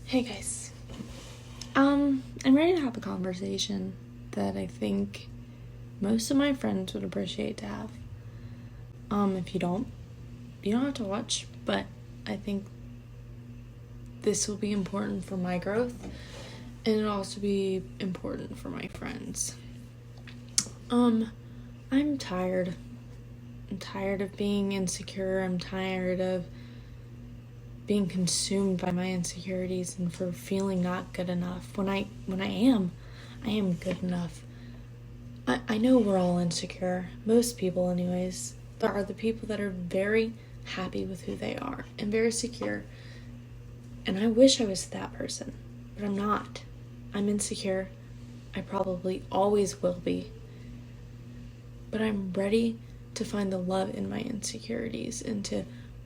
Hey guys. I'm ready to have a conversation that I think most of my friends would appreciate to have. If you don't have to watch, but I think this will be important for my growth and it'll also be important for my friends. I'm tired. I'm tired of being insecure. I'm tired of being consumed by my insecurities and for feeling not good enough when I am good enough. I know we're all insecure, most people anyways. There are the people that are very happy with who they are and very secure, and I wish I was that person, but I'm not. I'm insecure. I probably always will be, but I'm ready to find the love in my insecurities and to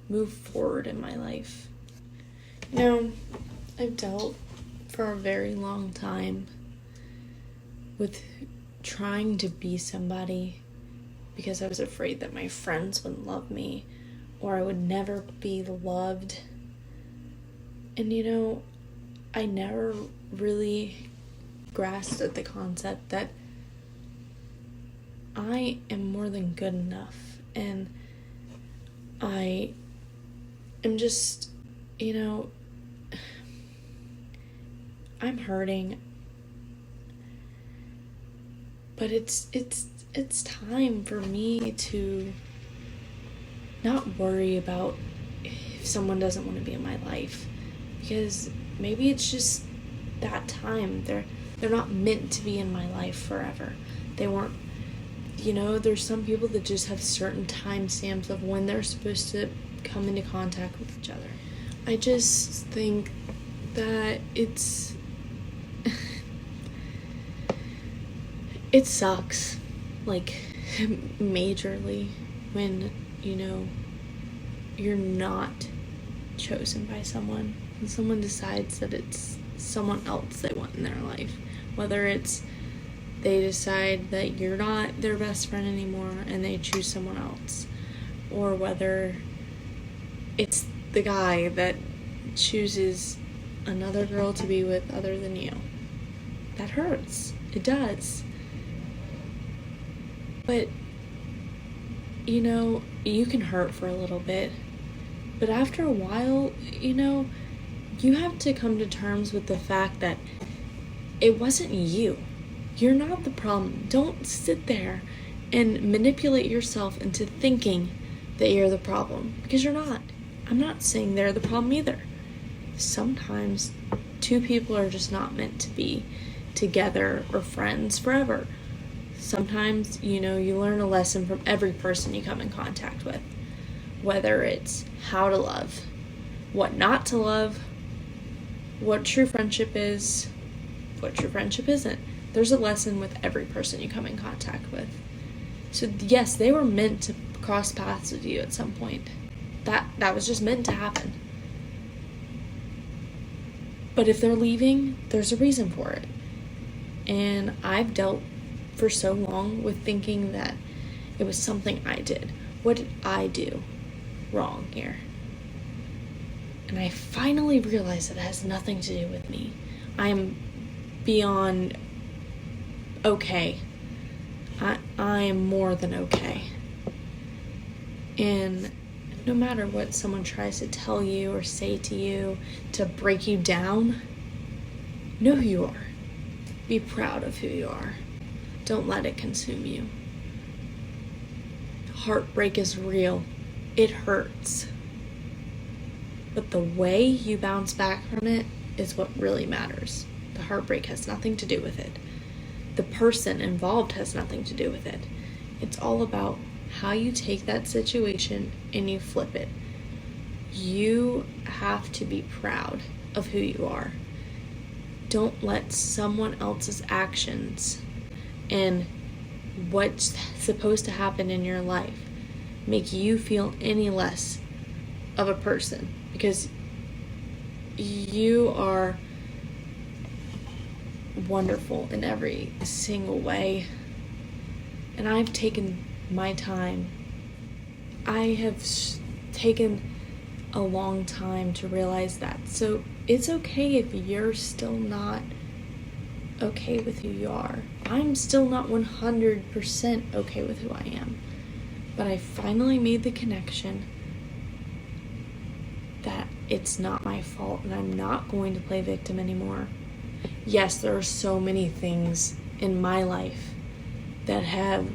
move forward in my life. I've dealt for a very long time with trying to be somebody because I was afraid that my friends wouldn't love me or I would never be loved. And I never really grasped at the concept that I am more than good enough, and I am just, I'm hurting, but it's time for me to not worry about if someone doesn't want to be in my life, because maybe it's just that time. They're not meant to be in my life forever. They weren't. There's some people that just have certain time stamps of when they're supposed to come into contact with each other. I just think that it sucks, like, majorly, when, you're not chosen by someone, and someone decides that it's someone else they want in their life. Whether it's they decide that you're not their best friend anymore and they choose someone else, or whether it's the guy that chooses another girl to be with other than you. That hurts. It does. But, you can hurt for a little bit. But after a while, you have to come to terms with the fact that it wasn't you. You're not the problem. Don't sit there and manipulate yourself into thinking that you're the problem, because you're not. I'm not saying they're the problem either. Sometimes two people are just not meant to be together or friends forever. Sometimes, you learn a lesson from every person you come in contact with. Whether it's how to love, what not to love, what true friendship is, what true friendship isn't. There's a lesson with every person you come in contact with. So yes, they were meant to cross paths with you at some point. That was just meant to happen. But if they're leaving, there's a reason for it. And I've dealt for so long with thinking that it was something I did. What did I do wrong here? And I finally realized that it has nothing to do with me. I am beyond okay. I am more than okay. And no matter what someone tries to tell you or say to you to break you down, know who you are. Be proud of who you are. Don't let it consume you. Heartbreak is real. It hurts. But the way you bounce back from it is what really matters. The heartbreak has nothing to do with it. The person involved has nothing to do with it. It's all about how you take that situation and you flip it. You have to be proud of who you are. Don't let someone else's actions and what's supposed to happen in your life make you feel any less of a person, because you are wonderful in every single way. And I've taken my time. I have taken a long time to realize that. So It's okay if you're still not okay with who you are. I'm still not 100% okay with who I am. But I finally made the connection that it's not my fault and I'm not going to play victim anymore. Yes, there are so many things in my life that have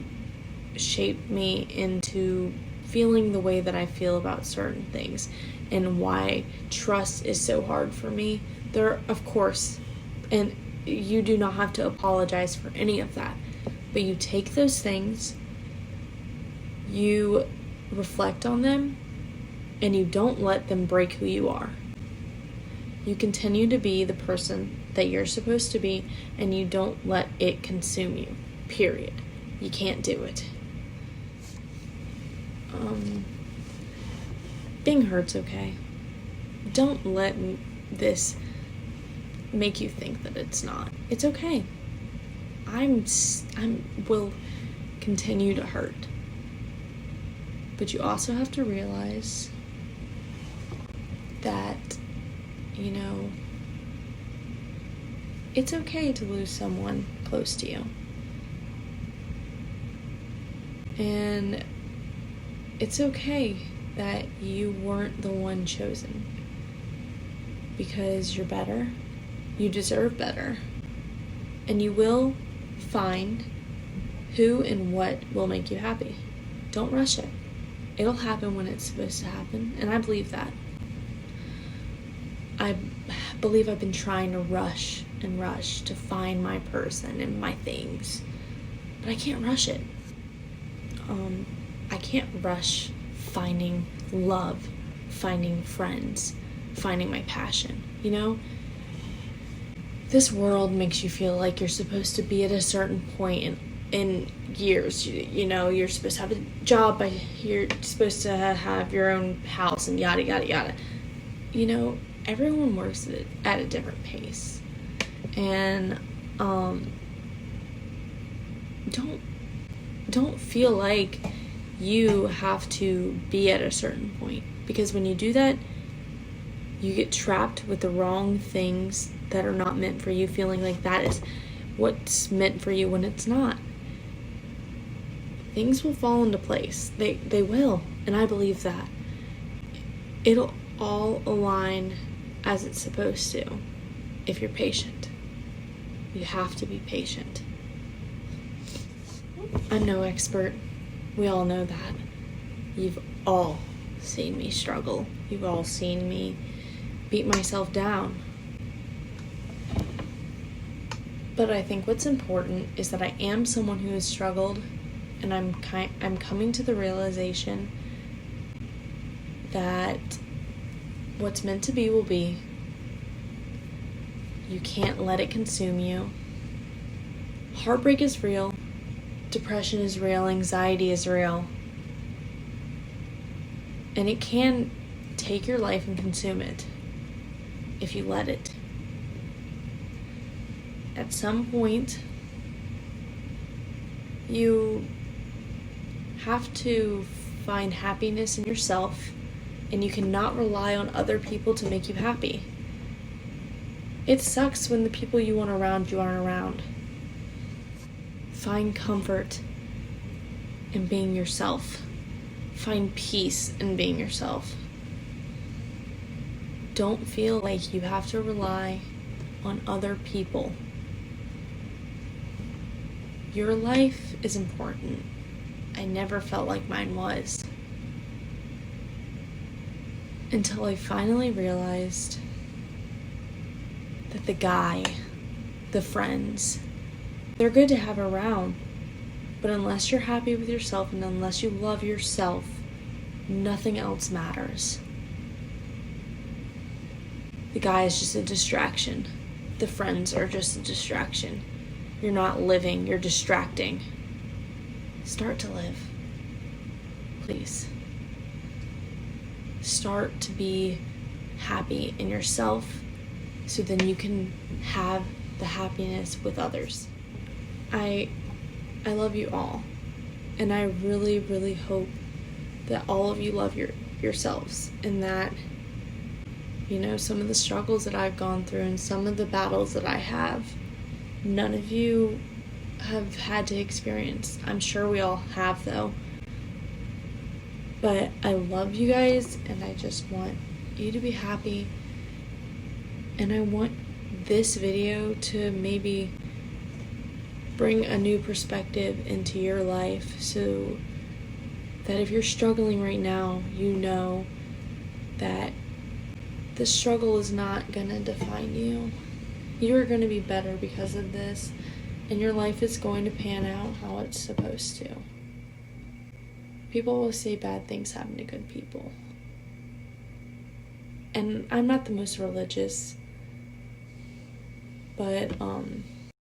shaped me into feeling the way that I feel about certain things, and why trust is so hard for me. There, of course, and you do not have to apologize for any of that, but you take those things, you reflect on them, and you don't let them break who you are. You continue to be the person that you're supposed to be, and you don't let it consume you, period. You can't do it. Being hurt's okay. Don't let this make you think that it's not. It's okay. I will continue to hurt. But you also have to realize that, it's okay to lose someone close to you. And it's okay that you weren't the one chosen. Because you're better. You deserve better. And you will find who and what will make you happy. Don't rush it. It'll happen when it's supposed to happen. And I believe that. I believe I've been trying to rush to find my person and my things. But I can't rush it. I can't rush finding love, finding friends, finding my passion, This world makes you feel like you're supposed to be at a certain point in years. You're supposed to have a job, you're supposed to have your own house and yada, yada, yada. Everyone works at a different pace. And don't feel like you have to be at a certain point, because when you do that, you get trapped with the wrong things that are not meant for you, feeling like that is what's meant for you when it's not. Things will fall into place. They will, and I believe that. It'll all align as it's supposed to if you're patient. You have to be patient. I'm no expert. We all know that. You've all seen me struggle. You've all seen me beat myself down. But I think what's important is that I am someone who has struggled, and I'm coming to the realization that what's meant to be will be. You can't let it consume you. Heartbreak is real. Depression is real. Anxiety is real. And it can take your life and consume it if you let it. At some point, you have to find happiness in yourself, and you cannot rely on other people to make you happy. It sucks when the people you want around you aren't around. Find comfort in being yourself. Find peace in being yourself. Don't feel like you have to rely on other people. Your life is important. I never felt like mine was. Until I finally realized that the friends, they're good to have around, but unless you're happy with yourself and unless you love yourself, nothing else matters. The guy is just a distraction. The friends are just a distraction. You're not living, you're distracting. Start to live. Please. Start to be happy in yourself, so then you can have the happiness with others. I love you all, and I really, really hope that all of you love yourselves, and that you know, some of the struggles that I've gone through and some of the battles that I have, none of you have had to experience. I'm sure we all have, though. But I love you guys, and I just want you to be happy. And I want this video to maybe bring a new perspective into your life, so that if you're struggling right now, you know that the struggle is not gonna define you. You are gonna be better because of this, and your life is going to pan out how it's supposed to. People always say bad things happen to good people. And I'm not the most religious, but